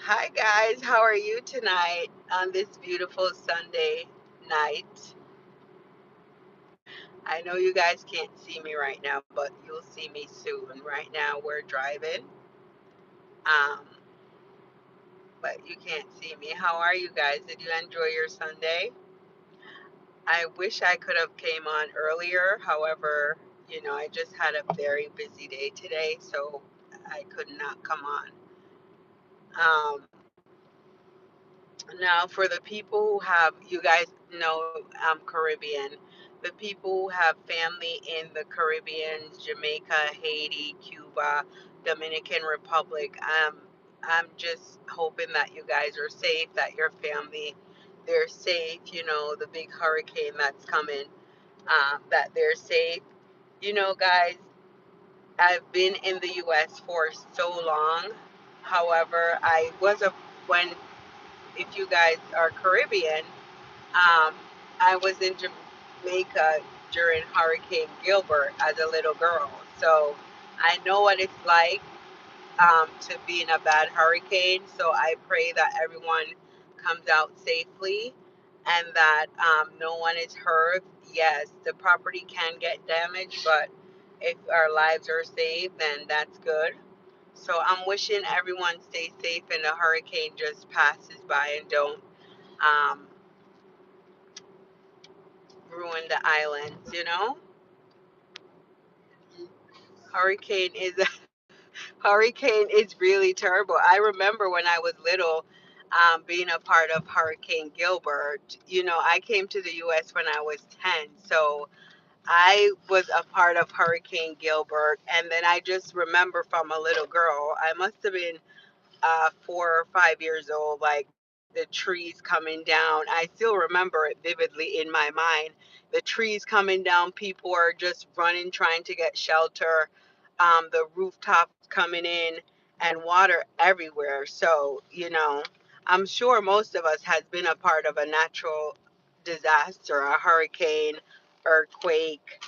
Hi guys, how are you tonight on this beautiful Sunday night? I know you guys can't see me right now, but you'll see me soon. Right now we're driving, um, but you can't see me. How are you guys? Did you enjoy your Sunday? I wish I could have came on earlier. However, I just had a very busy day today, so I could not come on. Now, for the people who have, you guys know I'm Caribbean. The people who have family in the Caribbean, Jamaica, Haiti, Cuba, Dominican Republic, I'm just hoping that you guys are safe, that your family, they're safe. The big hurricane that's coming, that they're safe. Guys, I've been in the U.S. for so long. However, when if you guys are Caribbean, I was in Jamaica during Hurricane Gilbert as a little girl. So I know what it's like to be in a bad hurricane. So I pray that everyone comes out safely and that no one is hurt. Yes, the property can get damaged, but if our lives are saved, then that's good. So I'm wishing everyone stays safe and the hurricane just passes by and don't um, ruin the islands. Hurricane is hurricane is really terrible. I remember when I was little, being a part of Hurricane Gilbert. I came to the U.S. when I was 10, so I was a part of Hurricane Gilbert, and then I just remember from a little girl, I must have been 4 or 5 years old, like the trees coming down. I still remember it vividly in my mind. The trees coming down, people are just running, trying to get shelter, the rooftops coming in, and water everywhere. So, I'm sure most of us has been a part of a natural disaster, a hurricane, earthquake.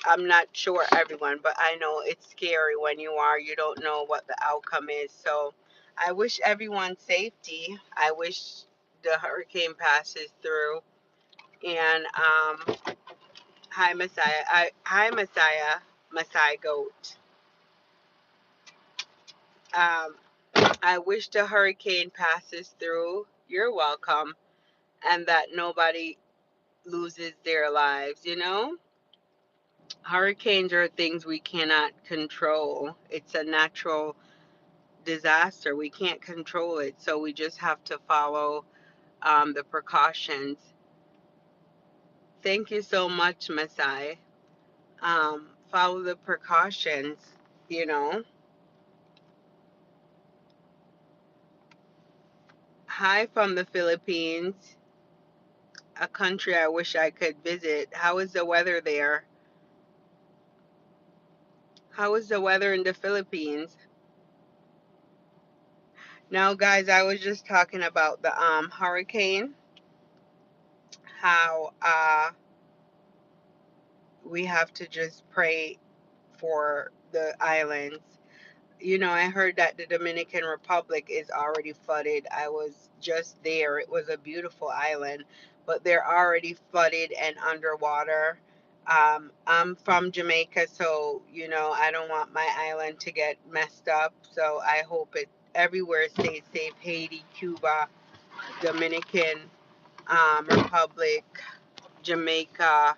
I'm not sure everyone, but I know it's scary when you don't know what the outcome is. So I wish everyone safety. I wish the hurricane passes through. And hi Messiah. Hi Messiah. Messiah Goat. Um, I wish the hurricane passes through. You're welcome. And that nobody loses their lives. Hurricanes are things we cannot control. It's a natural disaster. We can't control it, so we just have to follow the precautions. Thank you so much, Masai. Follow the precautions, you know. Hi from the Philippines, a country I wish I could visit. How is the weather there? How is the weather in the Philippines? Now, guys, I was just talking about the hurricane, how we have to just pray for the islands. I heard that the Dominican Republic is already flooded. I was just there. It was a beautiful island, but they're already flooded and underwater. I'm from Jamaica, so I don't want my island to get messed up. So I hope it everywhere stays safe. Haiti, Cuba, Dominican Republic, Jamaica.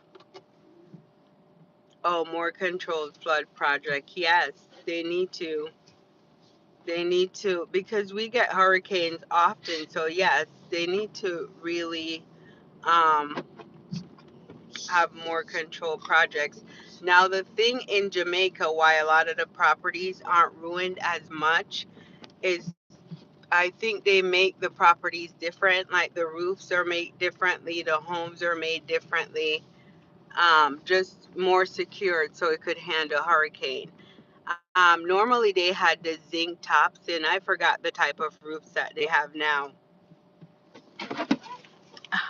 Oh, more controlled flood project. Yes, they need to. They need to, because we get hurricanes often. So yes, they need to really um, have more control projects. Now the thing in Jamaica, why a lot of the properties aren't ruined as much, is I think they make the properties different. Like the roofs are made differently, the homes are made differently, just more secured so it could handle hurricane. Normally they had the zinc tops, and I forgot the type of roofs that they have now.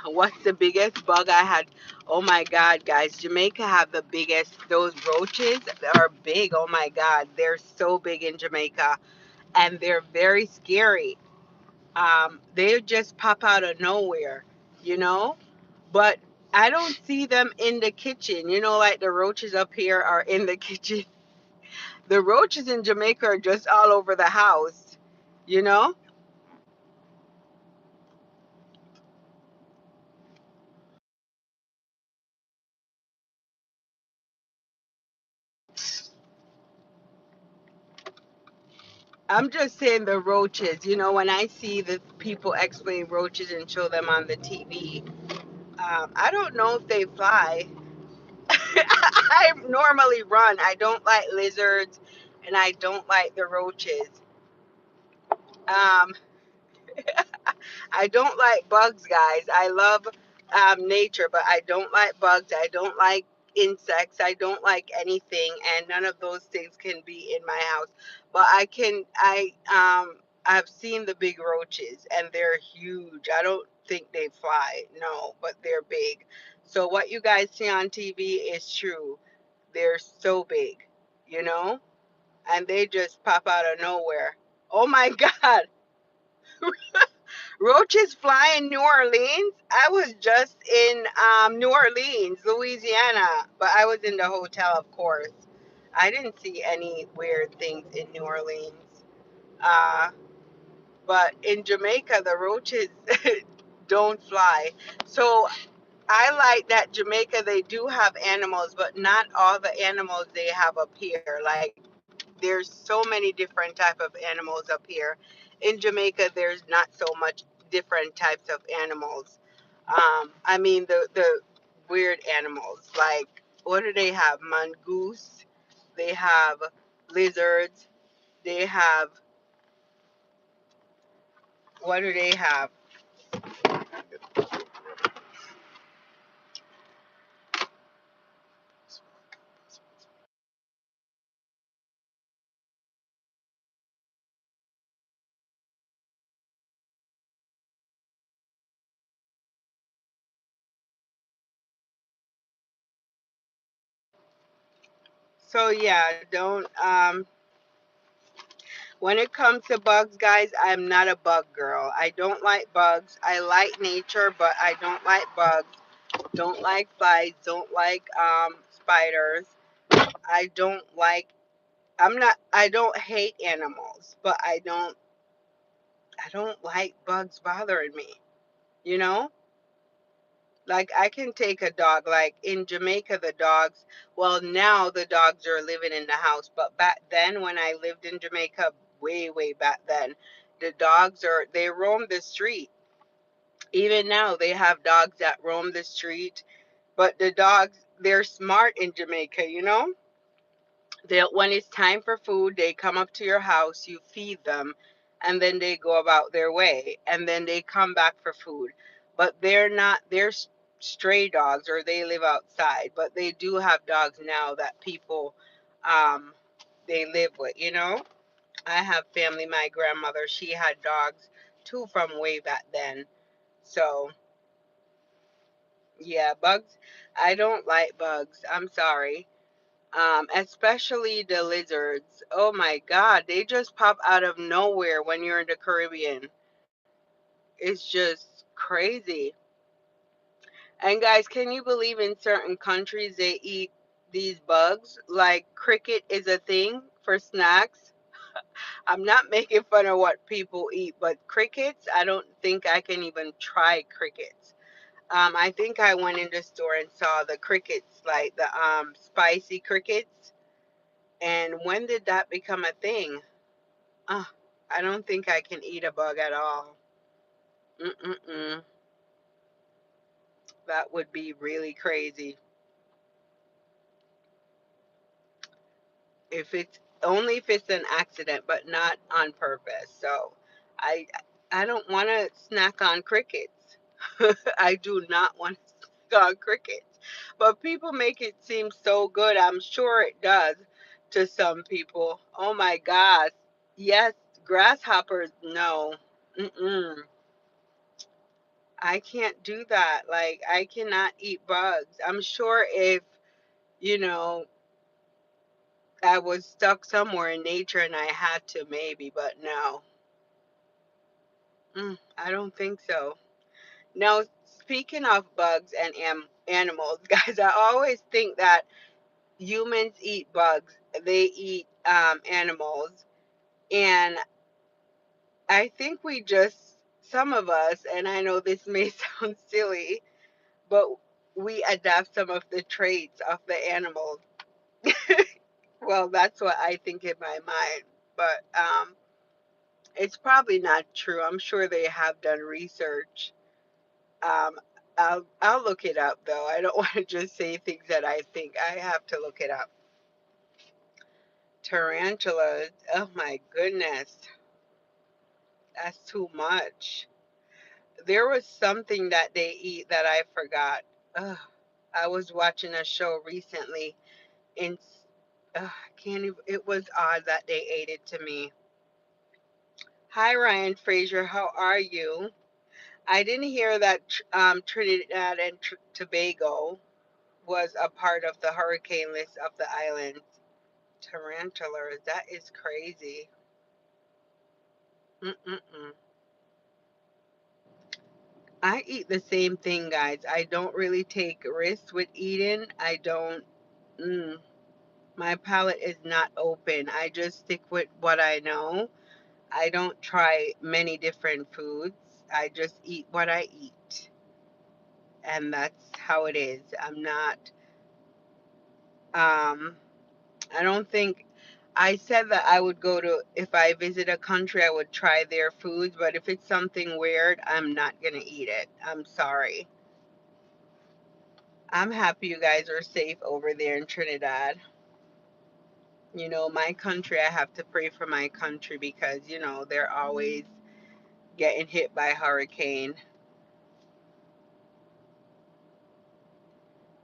What's the biggest bug I had? Oh my God, guys, Jamaica have the biggest. Those roaches are big. Oh my God, they're so big in Jamaica, and they're very scary. They just pop out of nowhere, you know? But I don't see them in the kitchen. You know, like the roaches up here are in the kitchen. The roaches in Jamaica are just all over the house, you know? I'm just saying the roaches. You know, when I see the people explain roaches and show them on the TV, I don't know if they fly. I normally run. I don't like lizards and I don't like the roaches. Um, I don't like bugs, guys. I love nature, but I don't like bugs. I don't like insects. I don't like anything, and none of those things can be in my house. But I can. I've seen the big roaches, and they're huge. I don't think they fly, no, but they're big. So what you guys see on TV is true. They're so big, you know, and they just pop out of nowhere. Oh my God. Roaches fly in New Orleans. I was just in New Orleans, Louisiana, but I was in the hotel, of course. I didn't see any weird things in New Orleans. Uh, but in Jamaica, the roaches don't fly. So I like that Jamaica, they do have animals, but not all the animals they have up here. Like, there's so many different type of animals up here. In Jamaica, there's not so much different types of animals. I mean the weird animals, like what do they have? Mongoose. They have lizards. They have, what do they have? So yeah, don't when it comes to bugs, guys, I'm not a bug girl. I don't like bugs. I like nature, but I don't like bugs. Don't like flies, don't like spiders. I don't like I don't hate animals, but I don't like bugs bothering me. You know? Like I can take a dog, like in Jamaica the dogs, well now the dogs are living in the house, but back then when I lived in Jamaica, way back then, the dogs are they roam the street. Even now they have dogs that roam the street, but the dogs, they're smart in Jamaica, you know? They, when it's time for food, they come up to your house, you feed them, and then they go about their way, and then they come back for food. But they're not, they're stray dogs or they live outside, but they do have dogs now that people, um, they live with, you know? I have family, my grandmother, she had dogs too from way back then. So, yeah, bugs, I don't like bugs. I'm sorry. Especially the lizards. Oh my God, they just pop out of nowhere when you're in the Caribbean. It's just crazy. And guys, can you believe in certain countries they eat these bugs? Like cricket is a thing for snacks. I'm not making fun of what people eat, but crickets, I don't think I can even try crickets. I think I went in the store and saw the crickets, like the spicy crickets. And when did that become a thing? Uh, I don't think I can eat a bug at all. Mm-mm-mm. That would be really crazy. If it's only if it's an accident, but not on purpose. So I I don't want to snack on crickets. I do not want to snack on crickets. But people make it seem so good. I'm sure it does to some people. Oh my gosh. Yes, grasshoppers, no. Mm-mm. I can't do that. Like, I cannot eat bugs. I'm sure if, you know, I was stuck somewhere in nature and I had to, maybe, but no. I don't think so. Now, speaking of bugs and animals, guys, I always think that humans eat bugs, they eat animals, and I think we just, some of us, and I know this may sound silly, but we adapt some of the traits of the animals. Well, that's what I think in my mind, but it's probably not true. I'm sure they have done research. Um, I'll look it up though. I don't want to just say things that I think. I have to look it up. Tarantulas. Oh my goodness, that's too much. There was something that they eat that I forgot. Ugh, I was watching a show recently, and I can't even. It was odd that they ate it to me. Hi, Ryan Fraser. How are you? I didn't hear that Trinidad and Tobago was a part of the hurricane list of the islands. Tarantulas, that is crazy. Mm-mm-mm. I eat the same thing, guys. I don't really take risks with eating. I don't. Mm, my palate is not open. I just stick with what I know. I don't try many different foods. I just eat what I eat. And that's how it is. I'm not, um, I don't think I said that I would go to, if I visit a country, I would try their foods, but if it's something weird, I'm not going to eat it. I'm sorry. I'm happy you guys are safe over there in Trinidad. You know, my country, I have to pray for my country because, you know, they're always getting hit by hurricane.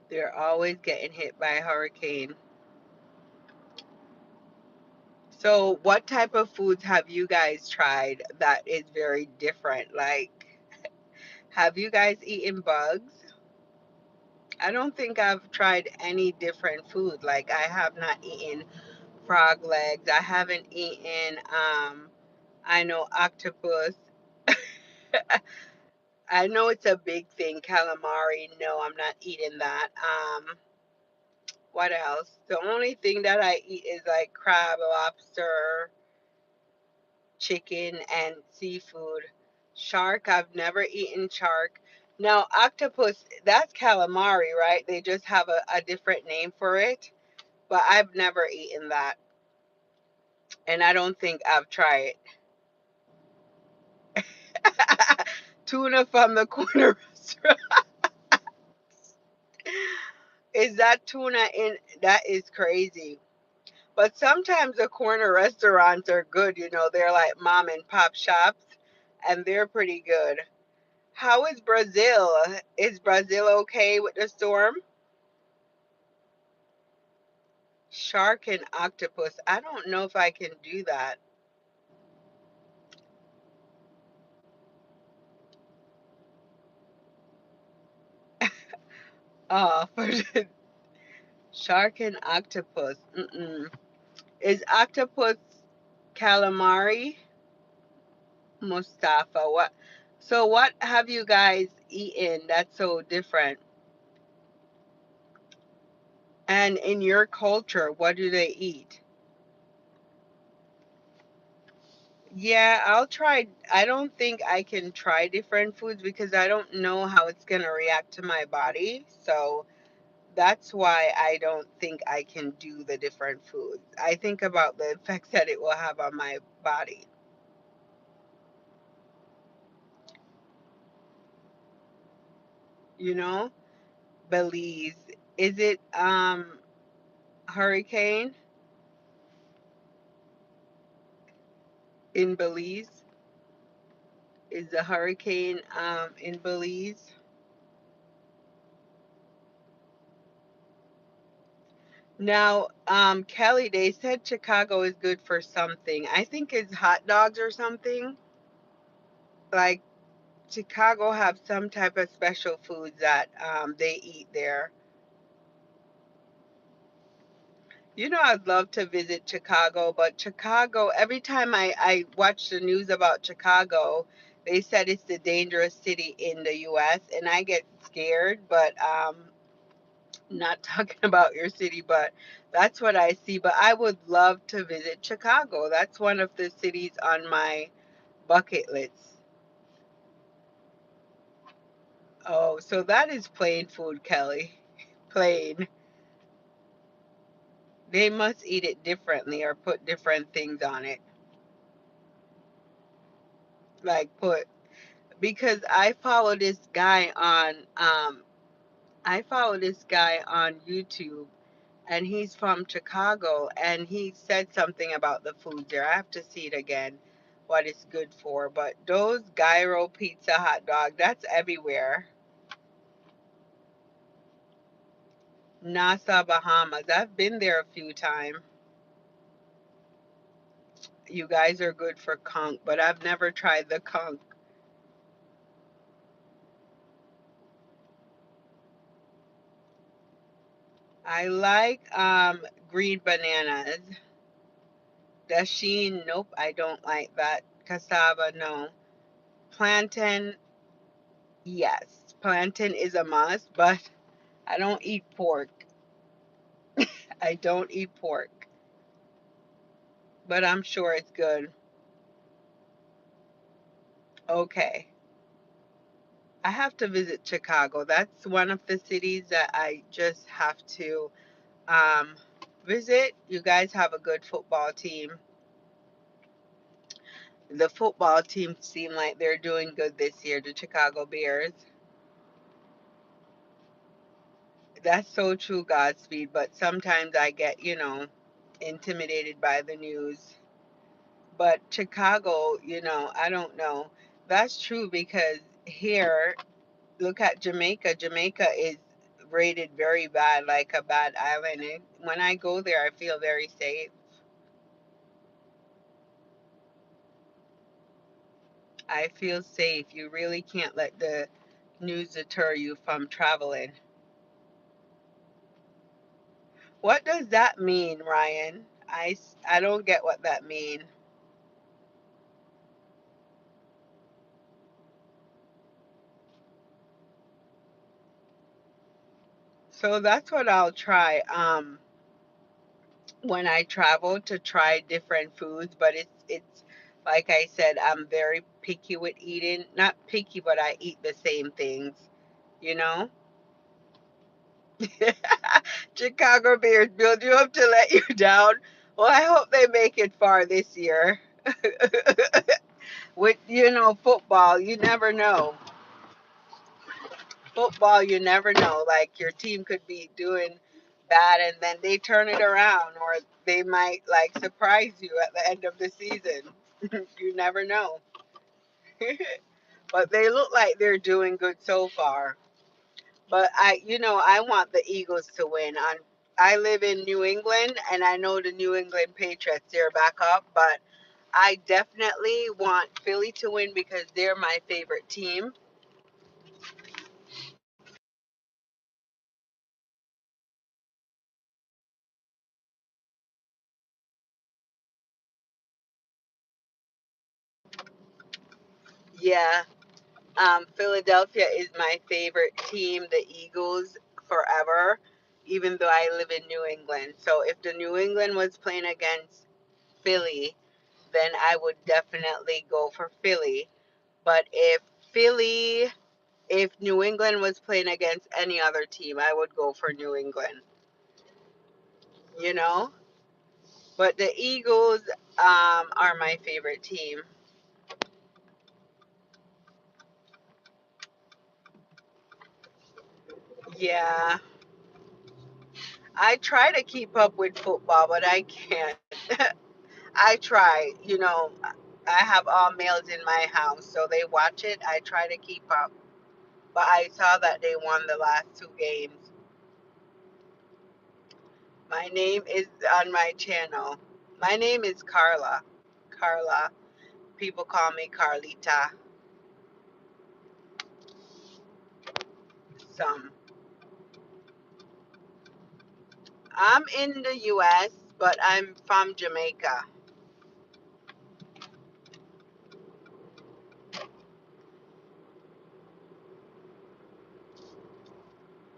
They're always getting hit by a hurricane. So, what type of foods have you guys tried that is very different? Like, have you guys eaten bugs? I don't think I've tried any different food. Like, I have not eaten frog legs. I haven't eaten, I know octopus. I know it's a big thing. Calamari. No, I'm not eating that. What else? The only thing that I eat is like crab, lobster, chicken, and seafood. Shark, I've never eaten shark. Now, octopus, that's calamari, right? They just have a different name for it, but I've never eaten that, and I don't think I've tried it. Tuna from the corner restaurant. Is that tuna in? That is crazy. But sometimes the corner restaurants are good, you know, they're like mom and pop shops, and they're pretty good. How is Brazil? Is Brazil okay with the storm? Shark and octopus. I don't know if I can do that. For the shark and octopus. Mm-mm. Is octopus calamari? Mustafa. What? So what have you guys eaten that's so different? And in your culture, what do they eat? Yeah, I'll try. I don't think I can try different foods because I don't know how it's going to react to my body. So that's why I don't think I can do the different foods. I think about the effects that it will have on my body. You know, Belize. Is it hurricane in Belize? Is the hurricane in Belize? Now, Kelly, they said Chicago is good for something. I think it's hot dogs or something. Like Chicago have some type of special foods that they eat there. You know, I'd love to visit Chicago, but Chicago, every time I watch the news about Chicago, They said it's the dangerous city in the US, and I get scared, but not talking about your city, but that's what I see. But I would love to visit Chicago. That's one of the cities on my bucket list. Oh, so that is plain food, Kelly. Plain. They must eat it differently or put different things on it. Like put because I follow this guy on YouTube, and he's from Chicago, and he said something about the food there. I have to see it again, what it's good for. But those gyro pizza hot dog, that's everywhere. Nassau, Bahamas. I've been there a few times. You guys are good for conch, but I've never tried the conch. I like green bananas. Dasheen, nope, I don't like that. Cassava, no. Plantain, yes. Plantain is a must, but I don't eat pork. I don't eat pork, but I'm sure it's good. Okay. I have to visit Chicago. That's one of the cities that I just have to um, visit. You guys have a good football team. The football team seem like they're doing good this year, the Chicago Bears. That's so true, Godspeed, but sometimes I get, intimidated by the news. But Chicago, I don't know. That's true because here, look at Jamaica. Jamaica is rated very bad, like a bad island. And when I go there, I feel very safe. I feel safe. You really can't let the news deter you from traveling. What does that mean, Ryan? I don't get what that means. So that's what I'll try. When I travel to try different foods, but it's like I said, I'm very picky with eating. Not picky, but I eat the same things, you know? Chicago Bears build you up to let you down. Well, I hope they make it far this year. With football, you never know. Football, you never know. Like your team could be doing bad and then they turn it around, or they might like surprise you at the end of the season. You never know. But they look like they're doing good so far. But I want the Eagles to win. I live in New England, and I know the New England Patriots, they're back up, but I definitely want Philly to win because they're my favorite team. Yeah, Philadelphia is my favorite team, the Eagles, forever, even though I live in New England. So if the New England was playing against Philly, then I would definitely go for Philly. But Philly, if New England was playing against any other team, I would go for New England, you know? But the Eagles are my favorite team. Yeah, I try to keep up with football, but I can't. I try, I have all males in my house, so they watch it. I try to keep up. But I saw that they won the last two games. My name is on my channel. My name is Carla. Carla. People call me Carlita. Some. I'm in the US, but I'm from Jamaica.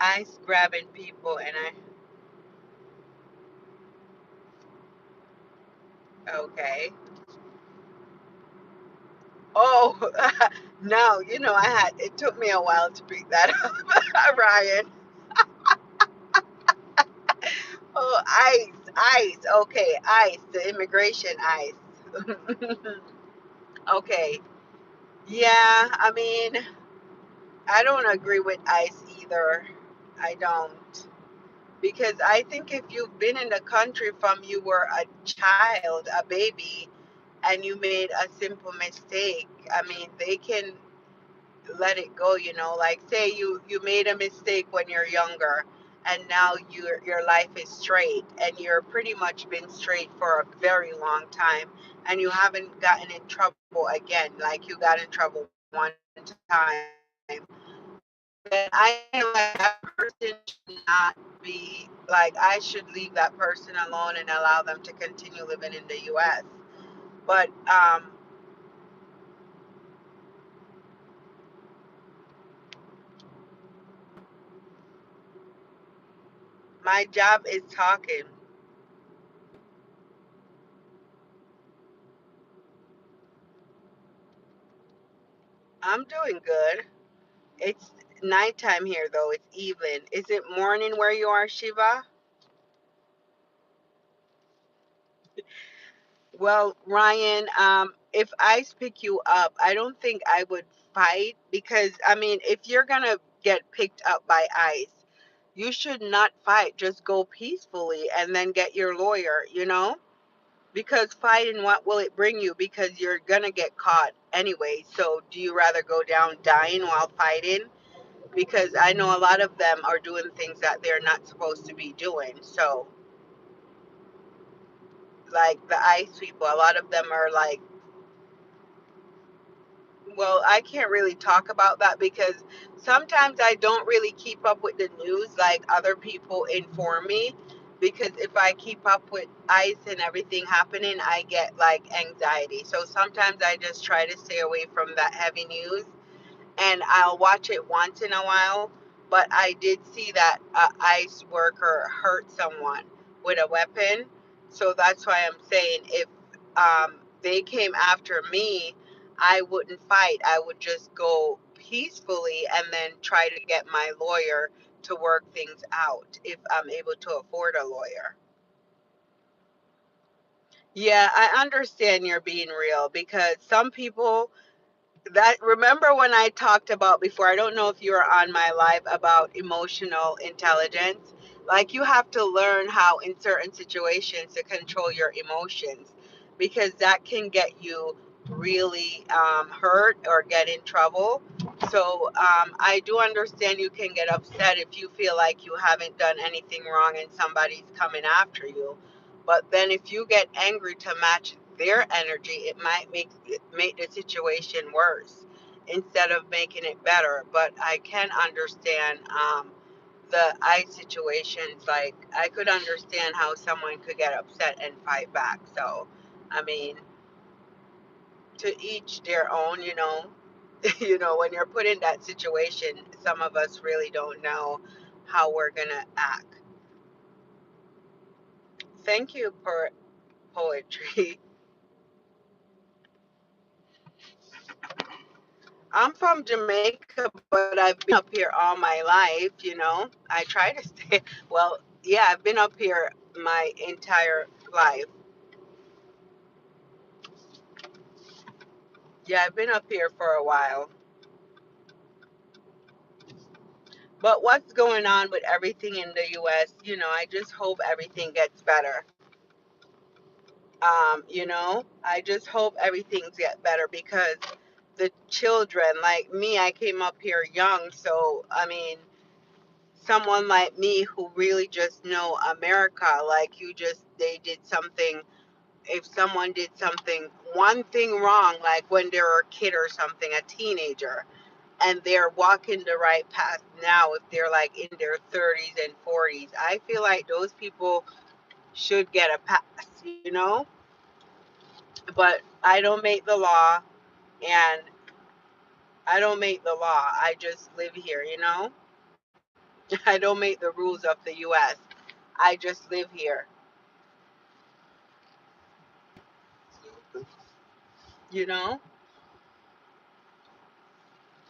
ice grabbing people, and okay. Oh, no, it took me a while to pick that up, Ryan. Oh, ICE. Okay, ICE, the immigration ICE. Okay. Yeah, I mean, I don't agree with ICE either. I don't. Because I think if you've been in the country from you were a child, a baby, and you made a simple mistake, I mean, they can let it go, like say you made a mistake when you're younger, and now your life is straight, and you're pretty much been straight for a very long time, and you haven't gotten in trouble again, like you got in trouble one time. Then I feel like that person should not be, like, I should leave that person alone and allow them to continue living in the US. But my job is talking. I'm doing good. It's nighttime here, though. It's evening. Is it morning where you are, Shiva? Well, Ryan, if I pick you up, I don't think I would fight because, I mean, if you're gonna get picked up by ICE, you should not fight. Just go peacefully and then get your lawyer, Because fighting, what will it bring you? Because you're gonna get caught anyway. So, do you rather go down dying while fighting? Because I know a lot of them are doing things that they're not supposed to be doing. So, like the ICE people, a lot of them are like, well, I can't really talk about that because sometimes I don't really keep up with the news like other people inform me. Because if I keep up with ICE and everything happening, I get like anxiety. So sometimes I just try to stay away from that heavy news, and I'll watch it once in a while. But I did see that a ICE worker hurt someone with a weapon, so that's why I'm saying if they came after me, I wouldn't fight. I would just go peacefully and then try to get my lawyer to work things out if I'm able to afford a lawyer. Yeah, I understand you're being real because some people that remember when I talked about before, I don't know if you were on my live about emotional intelligence. Like you have to learn how in certain situations to control your emotions because that can get you really hurt or get in trouble. So I do understand you can get upset if you feel like you haven't done anything wrong and somebody's coming after you. But then if you get angry to match their energy, it might make the situation worse instead of making it better. But I can understand the eye situations. Like I could understand how someone could get upset and fight back. So, I mean, to each their own. When you're put in that situation, some of us really don't know how we're gonna act. Thank you for poetry. I'm from Jamaica, but I've been up here all my life. I try to stay, well, yeah, I've been up here my entire life. Yeah, I've been up here for a while. But what's going on with everything in the US, I just hope everything gets better. I just hope everything's get better because the children, like me, I came up here young, so I mean, someone like me who really just know America, like they did something, if someone did something, one thing wrong, like when they're a kid or something, a teenager, and they're walking the right path now, if they're like in their 30s and 40s, I feel like those people should get a pass, you know? But I don't make the law, and I don't make the law. I just live here. I don't make the rules of the US. I just live here, you know?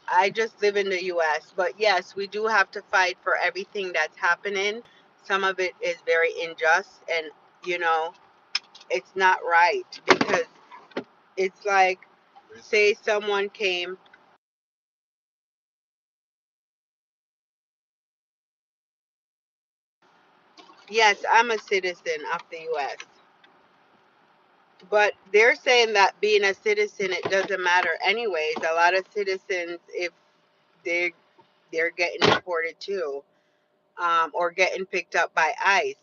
I just live in the US. But yes, we do have to fight for everything that's happening. Some of it is very unjust, and, you know, it's not right because it's like, say someone came. Yes, I'm a citizen of the US. But they're saying that being a citizen, it doesn't matter anyways. A lot of citizens, if they they're getting deported too, or getting picked up by ICE.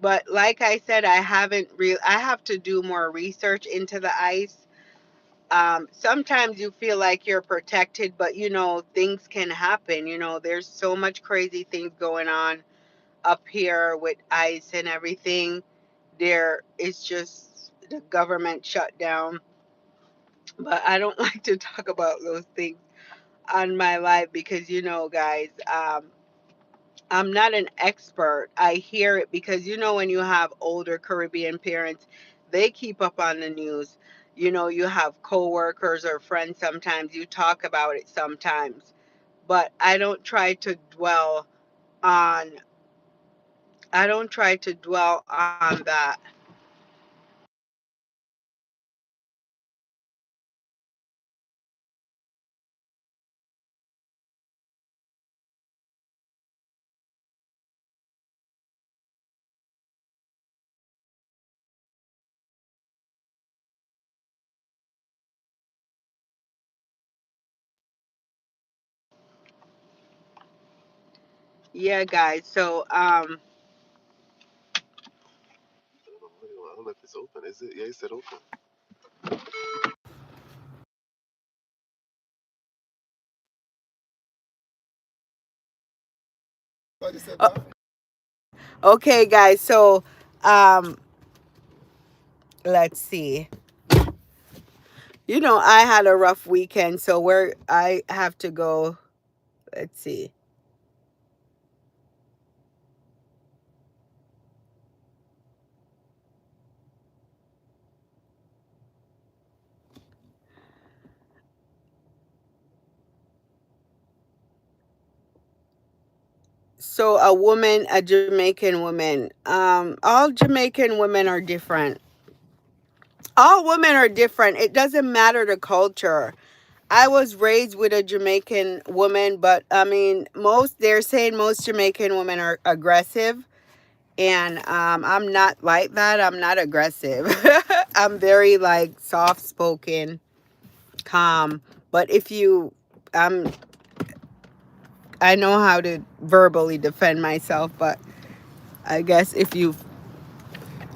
But like I said, I have to do more research into the ICE. Sometimes you feel like you're protected, but things can happen. There's so much crazy things going on up here with ICE and everything. There is just the government shut down. But I don't like to talk about those things on my life because, guys, I'm not an expert. I hear it because, when you have older Caribbean parents, they keep up on the news. You have coworkers or friends sometimes, you talk about it sometimes. But on I don't try to dwell on that. Yeah, guys. don't know if it's open. Is it? Yeah, it said open. I just said bye. Okay, guys. Um, let's see. I had a rough weekend, so I have to go. Let's see. So a Jamaican woman. All Jamaican women are different. All women are different. It doesn't matter the culture. I was raised with a Jamaican woman, but I mean, they're saying most Jamaican women are aggressive, and I'm not like that. I'm not aggressive. I'm very like soft spoken, calm. But um, I know how to verbally defend myself. But I guess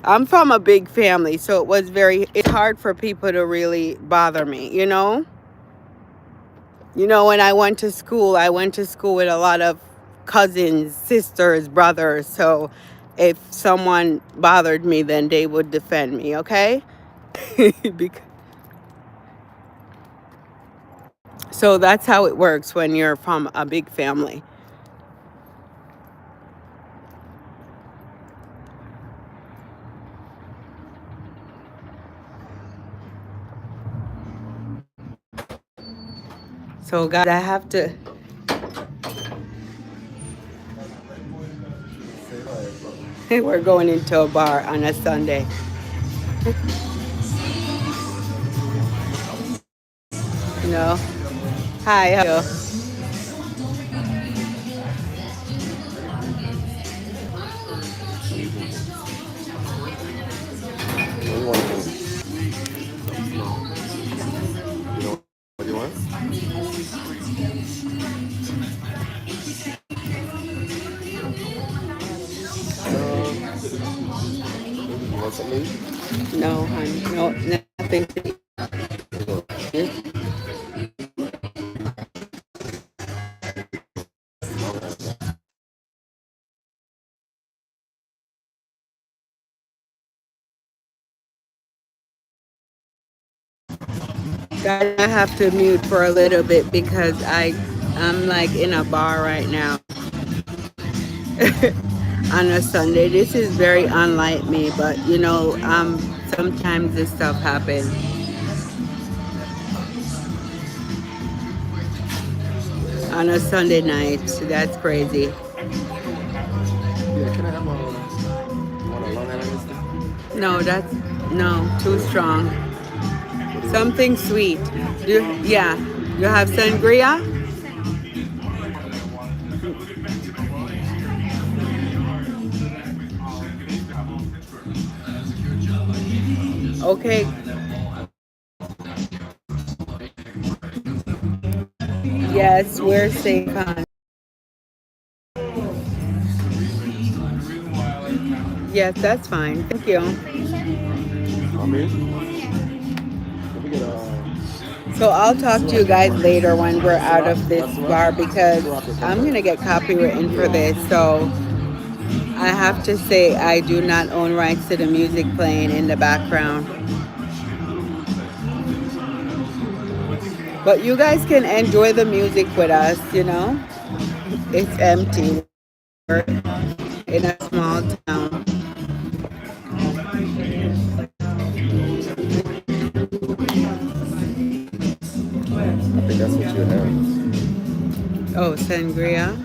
I'm from a big family, so it's hard for people to really bother me, when I went to school with a lot of cousins, sisters, brothers. So if someone bothered me, then they would defend me, okay? Bec- so that's how it works when you're from a big family. So, guys, I have to. We're going into a bar on a Sunday. You know. Hi, how are you? What do you want? You know what you want? You want something to eat? No, honey. No, nothing to eat. Guys, I have to mute for a little bit because I'm like in a bar right now on a Sunday. This is very unlike me, but you know, sometimes this stuff happens on a Sunday night. That's crazy. Yeah, can I have you want a Long Island iced tea? No, that's no too strong. What do you want? Something sweet. Yeah, you have sangria. Okay. Yes, we're safe, hon. Yes, that's fine. Thank you. I mean, let me get So I'll talk to you guys later when we're out Ciroc. of You this got Ciroc? bar because Ciroc or I'm Tempo? gonna get copywritten for Yeah. this. So I have to say I do not own rights to the music playing in the background. But you guys can enjoy the music with us, you know? It's empty. We're in a small town. I think that's what you have. Oh, sangria.